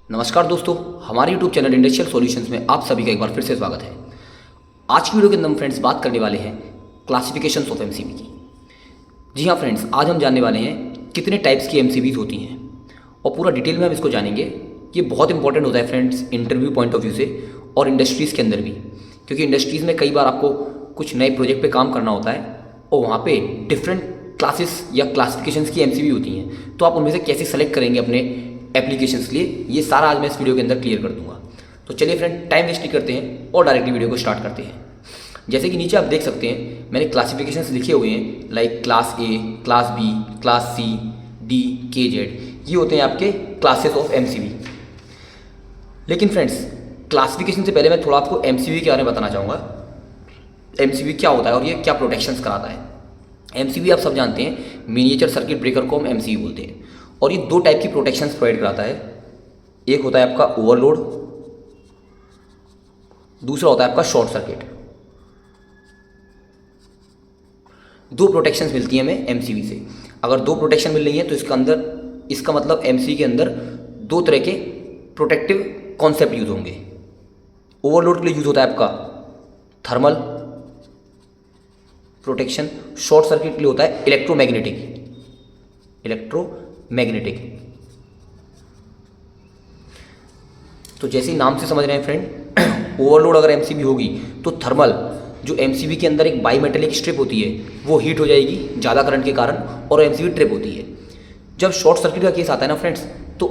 नमस्कार दोस्तों, हमारे YouTube चैनल इंडस्ट्रियल सॉल्यूशंस में आप सभी का एक बार फिर से स्वागत है। आज की वीडियो के अंदर हम फ्रेंड्स बात करने वाले हैं क्लासिफिकेशंस ऑफ एमसीबी की। जी हाँ फ्रेंड्स, आज हम जानने वाले हैं कितने टाइप्स की एमसीबीज होती हैं और पूरा डिटेल में हम इसको जानेंगे। ये बहुत इंपॉर्टेंट होता है friends interview point of view से और इंडस्ट्रीज़ के अंदर भी, क्योंकि इंडस्ट्रीज़ में कई बार आपको कुछ नए प्रोजेक्ट पर काम करना होता है और वहाँ पर डिफरेंट क्लासेस या क्लासिफिकेशंस की एमसीबी होती हैं। तो आप उनमें से कैसे सेलेक्ट करेंगे अपने एप्लीकेशंस के लिए, ये सारा आज मैं इस वीडियो के अंदर क्लियर कर दूंगा। तो चलिए फ्रेंड, टाइम वेस्ट नहीं करते हैं और डायरेक्टली वीडियो को स्टार्ट करते हैं। जैसे कि नीचे आप देख सकते हैं मैंने क्लासिफिकेशंस लिखे हुए हैं, like class A, class B, class C, D, K, Z. ये होते हैं आपके क्लासेस ऑफ एमसीबी। लेकिन फ्रेंड्स, क्लासिफिकेशन से पहले मैं थोड़ा आपको एमसीबी के बारे में बताना चाहूँगा। एमसीबी क्या होता है और ये क्या प्रोटेक्शंस कराता है। एमसीबी आप सब जानते हैं, मिनिएचर सर्किट ब्रेकर को हम एमसीबी बोलते हैं और ये दो टाइप की प्रोटेक्शंस प्रोवाइड कराता है। एक होता है आपका ओवरलोड, दूसरा होता है आपका शॉर्ट सर्किट। दो प्रोटेक्शंस मिलती हैं हमें एमसीबी से। अगर दो प्रोटेक्शन मिल रही है तो इसका मतलब एमसीबी के अंदर दो तरह के प्रोटेक्टिव कॉन्सेप्ट यूज होंगे। ओवरलोड के लिए यूज होता है आपका थर्मल प्रोटेक्शन, शॉर्ट सर्किट के लिए होता है इलेक्ट्रोमैग्नेटिक। तो जैसे ही नाम से समझ रहे हैं फ्रेंड, ओवरलोड अगर एमसीबी होगी तो थर्मल, जो एमसीबी के अंदर एक बाईमेटेलिक स्ट्रिप होती है, वो हीट हो जाएगी ज़्यादा करंट के कारण और एमसीबी ट्रिप होती है। जब शॉर्ट सर्किट का केस आता है ना फ्रेंड्स, तो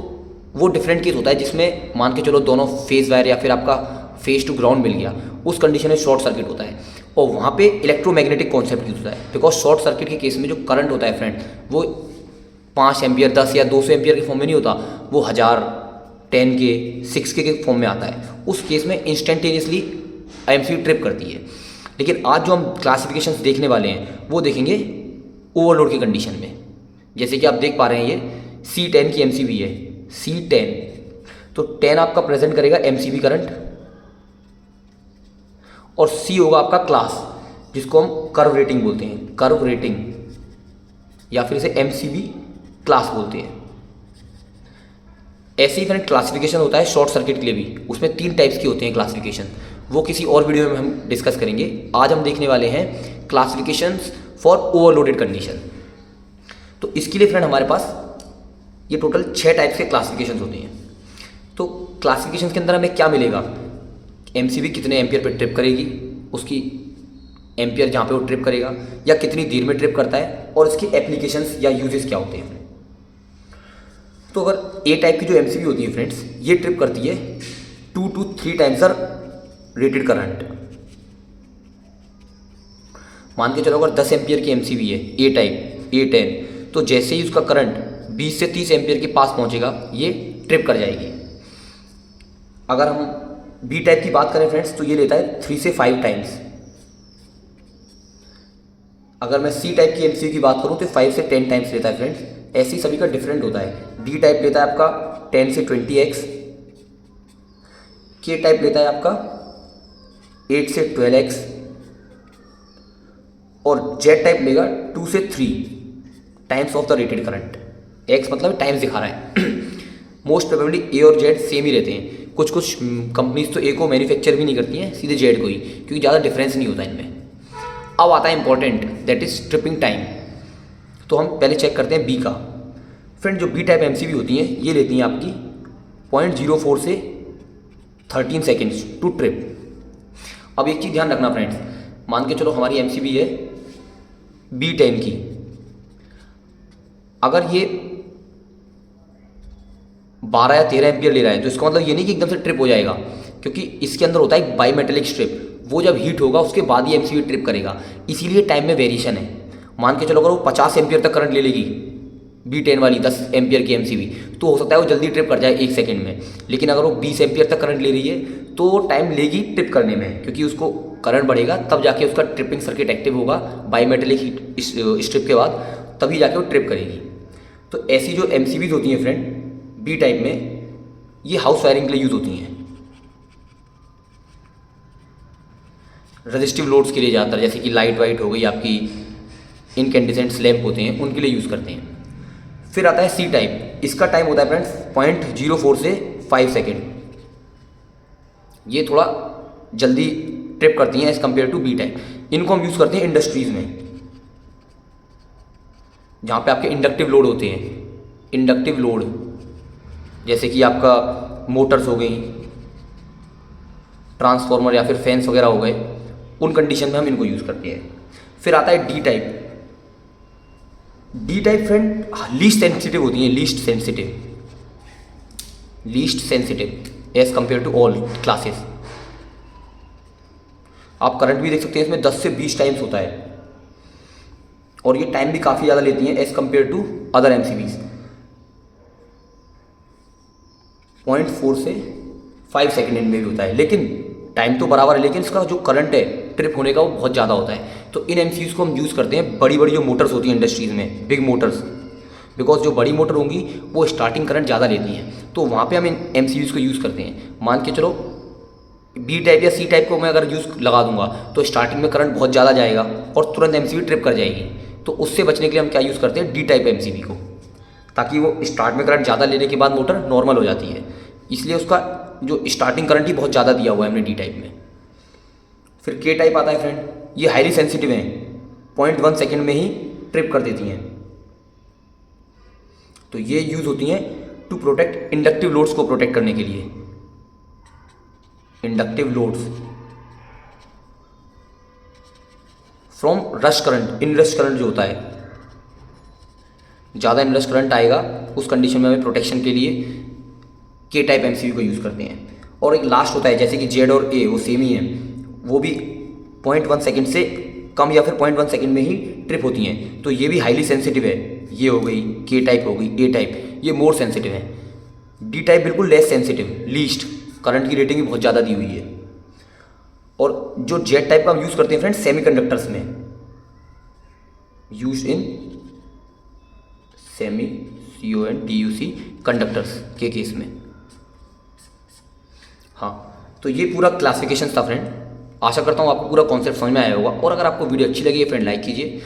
वो डिफरेंट केस होता है जिसमें मान के चलो दोनों फेज वायर या फिर आपका फेज टू ग्राउंड मिल गया, उस कंडीशन में शॉर्ट सर्किट होता है और वहाँ पे इलेक्ट्रोमैग्नेटिक कॉन्सेप्ट यूज होता है। बिकॉज शॉर्ट सर्किट के केस में जो करंट होता है फ्रेंड, वो 5 एम्पियर, 10 या 200 एम्पियर के फॉर्म में नहीं होता, वो 1000, 10 के, 6 के फॉर्म में आता है। उस केस में इंस्टेंटेनियसली एमसीबी ट्रिप करती है। लेकिन आज जो हम क्लासिफिकेशंस देखने वाले हैं वो देखेंगे ओवरलोड की कंडीशन में। जैसे कि आप देख पा रहे हैं, ये C10 की एमसीबी है, C10। तो 10 आपका प्रेजेंट करेगा एमसीबी करंट और C होगा आपका क्लास, जिसको हम कर्व रेटिंग बोलते हैं, कर्व रेटिंग, या फिर इसे एमसीबी क्लास बोलते हैं। ऐसे ही फ्रेंड क्लासिफिकेशन होता है शॉर्ट सर्किट के लिए भी। उसमें 3 टाइप्स की होती हैं क्लासिफिकेशन, वो किसी और वीडियो में हम डिस्कस करेंगे। आज हम देखने वाले हैं क्लासिफिकेशंस फॉर ओवरलोडेड कंडीशन। तो इसके लिए फ्रेंड हमारे पास ये टोटल 6 टाइप्स के क्लासिफिकेशंस होते हैं। तो क्लासिफिकेशंस के अंदर हमें क्या मिलेगा, एमसीबी कितने एम्पियर पे ट्रिप करेगी, उसकी एम्पियर जहाँ पे वो ट्रिप करेगा, या कितनी देर में ट्रिप करता है, और इसकी एप्लीकेशंस या यूजेस क्या होते हैं। तो अगर ए टाइप की जो एमसीबी होती है फ्रेंड्स, ये ट्रिप करती है 2 to 3 टाइम्स रेटेड करंट। मान के चलो अगर 10 एम्पियर की एमसीबी है ए टाइप, A10, तो जैसे ही उसका करंट 20 से 30 एम्पियर के पास पहुंचेगा, ये ट्रिप कर जाएगी। अगर हम बी टाइप की बात करें फ्रेंड्स, तो ये लेता है 3 से 5 टाइम्स। अगर मैं सी टाइप की एमसीबी की बात करूं तो 5 से 10 टाइम्स लेता है फ्रेंड्स। ऐसे ही सभी का डिफरेंट होता है। डी टाइप लेता है आपका 10 से 20x, के टाइप लेता है आपका 8 से 12x और जेड टाइप लेगा 2 से 3 times of the rated current. X मतलब टाइम्स दिखा रहा है। मोस्ट प्रोबेबली ए और जेड सेम ही रहते हैं। कुछ कंपनीज तो ए को मैन्युफैक्चर भी नहीं करती हैं, सीधे जेड को ही, क्योंकि ज़्यादा डिफरेंस नहीं होता इनमें। अब आता है important, that is tripping time. तो हम पहले चेक करते हैं बी का। फ्रेंड, जो बी टाइप एमसीबी होती हैं, ये लेती हैं आपकी 0.04 से 13 सेकेंड्स टू ट्रिप। अब एक चीज़ ध्यान रखना फ्रेंड्स, मान के चलो हमारी एमसीबी है B10 की। अगर ये 12 या 13 एम्पियर ले रहा है तो इसका मतलब ये नहीं कि एकदम से ट्रिप हो जाएगा, क्योंकि इसके अंदर होता है एक बाईमेटेलिक स्ट्रिप। वो जब हीट होगा उसके बाद ही एमसीबी ट्रिप करेगा, इसीलिए टाइम में वेरिएशन है। मान के चलो अगर वो 50 एम्पियर तक करंट ले लेगी B10 वाली 10 एम्पियर की एमसीबी, तो हो सकता है वो जल्दी ट्रिप कर जाए 1 सेकंड में। लेकिन अगर वो 20 एम्पियर तक करंट ले रही है तो टाइम लेगी ट्रिप करने में, क्योंकि उसको करंट बढ़ेगा तब जाके उसका ट्रिपिंग सर्किट एक्टिव होगा बाईमेटेलिक स्ट्रिप के बाद, तभी जाके वो ट्रिप करेगी। तो ऐसी जो एमसीबीज होती हैं फ्रेंड बी टाइप में, ये हाउस वायरिंग के लिए यूज़ होती हैं, रजिस्टिव लोड्स के लिए ज़्यादातर, जैसे कि लाइट वाइट हो गई आपकी, इनकैंडिसेंट स्लैब होते हैं, उनके लिए यूज़ करते हैं। फिर आता है सी टाइप। इसका टाइम होता है फ्रेंड्स 0.04 से 5 सेकेंड। ये थोड़ा जल्दी ट्रिप करती हैं as compare to B type. इनको हम यूज़ करते हैं इंडस्ट्रीज़ में, जहाँ पे आपके इंडक्टिव लोड होते हैं। इंडक्टिव लोड जैसे कि आपका मोटर्स हो गई, ट्रांसफार्मर या फिर फैंस वगैरह हो गए, उन कंडीशन में हम इनको यूज़ करते हैं। फिर आता है D type. D type friend least sensitive होती हैं, least sensitive as compare to all classes. आप करंट भी देख सकते हैं, इसमें 10 से 20 टाइम्स होता है और ये टाइम भी काफ़ी ज़्यादा लेती हैं as compare to other MCBs. 0.4 से 5 सेकेंड इनमें भी होता है, लेकिन टाइम तो बराबर है, लेकिन इसका जो करंट है ट्रिप होने का वो बहुत ज़्यादा होता है। तो इन एमसीबीज को हम यूज़ करते हैं बड़ी बड़ी जो मोटर्स होती हैं इंडस्ट्रीज़ में, बिग मोटर्स, बिकॉज जो बड़ी मोटर होंगी वो स्टार्टिंग करंट ज़्यादा लेती हैं, तो वहाँ पे हम इन एमसीबीज को यूज़ करते हैं। मान के चलो बी टाइप या सी टाइप को मैं अगर यूज़ लगा दूंगा तो स्टार्टिंग में करंट बहुत ज़्यादा जाएगा और तुरंत एमसीबी ट्रिप कर जाएगी। तो उससे बचने के लिए हम क्या यूज़ करते हैं, डी टाइप एमसीबी को, ताकि वो स्टार्ट में करंट ज़्यादा लेने के बाद मोटर नॉर्मल हो जाती है। इसलिए उसका जो स्टार्टिंग करंट ही बहुत ज़्यादा दिया हुआ है हमने डी टाइप में। फिर के टाइप आता है फ्रेंड, ये हाईली सेंसिटिव हैं, 0.1 सेकेंड में ही ट्रिप कर देती हैं। तो ये यूज़ होती हैं टू प्रोटेक्ट इंडक्टिव लोड्स को प्रोटेक्ट करने के लिए। Inductive loads from rush current, inrush current जो होता है, ज़्यादा इनरश करंट आएगा उस कंडीशन में हमें प्रोटेक्शन के लिए के टाइप एमसीबी को यूज़ करते हैं। और एक लास्ट होता है जैसे कि जेड और ए, वो सेम ही है, वो भी 0.1 सेकेंड से कम या फिर 0.1 सेकेंड में ही ट्रिप होती हैं। तो ये भी हाईली सेंसिटिव है, ये हो गई के टाइप, हो गई ए टाइप, ये मोर सेंसिटिव है। डी टाइप बिल्कुल लेस सेंसिटिव, लीस्ट, करंट की रेटिंग भी बहुत ज़्यादा दी हुई है। और जो जेड टाइप का हम यूज़ करते हैं फ्रेंड सेमीकंडक्टर्स में, use in semi CONDUC conductors के केस में। हाँ, तो ये पूरा क्लासिफिकेशन था फ्रेंड। आशा करता हूँ आपको पूरा कॉन्सेप्ट समझ में आया होगा, और अगर आपको वीडियो अच्छी लगी है फ्रेंड लाइक कीजिए।